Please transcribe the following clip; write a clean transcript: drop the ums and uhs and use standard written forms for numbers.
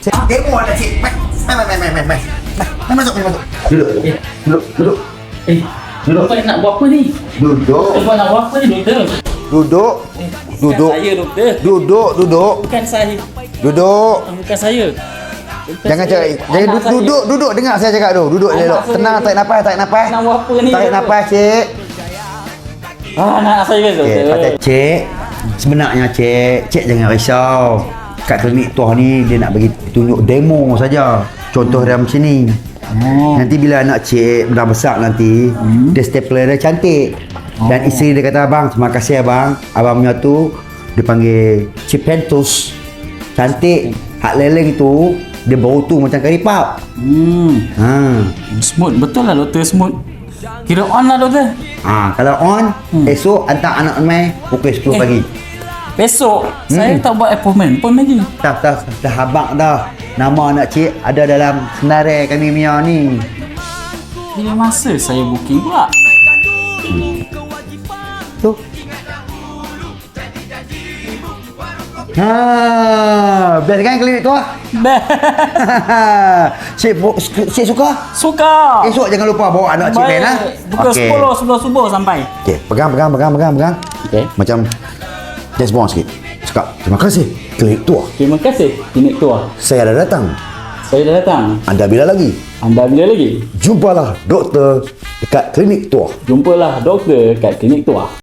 Demo lah cik. Mai masuk. Duduk. Duduk. Kau nak buat apa ni? Duduk. Kau nak buat apa ni, doktor? Duduk. Bukan saya, doktor. Duduk. Bukan saya. Duduk. Bukan saya. Jangan cakap. Jangan duduk. Dengar saya cakap tu. Duduk elok. Tenang, tarik nafas. Nak buat apa ni? Tarik nafas, cik. Anak saya, doktor. Okey, kata cik. Sebenarnya cik jangan risau. Kat klinik tuah ni dia nak bagi tunjuk demo saja. Contoh dia macam ni. Nanti bila anak cik dah besar nanti, dia stapler dia cantik. Dan isteri dia kata, abang, terima kasih abang. Abang punya tu dia panggil Cipentus. Cantik. Hak leleng tu dia bau tu macam karipap. Smooth. Betul lah, doktor, smooth. Kira on lah, doktor. Kalau on, esok hantar anak mai pukul 10 pagi. Besok saya tak buat appointment pun lagi. Dah habaq dah. Nama anak cik ada dalam senarai kami punya ni. Bila masa saya booking pula? Tu. Best kan klinik tu? Cik suka? Suka. Esok jangan lupa bawa anak cik main lah. Pukul 10 sebelum subuh sampai. Okey, pegang. Okey. Macam just bawang sikit. Cakap, terima kasih klinik tua. Terima kasih klinik tua. Saya dah datang. Saya dah datang. Anda bila lagi? Anda bila lagi? Jumpalah doktor dekat klinik tua. Jumpalah doktor kat klinik tua.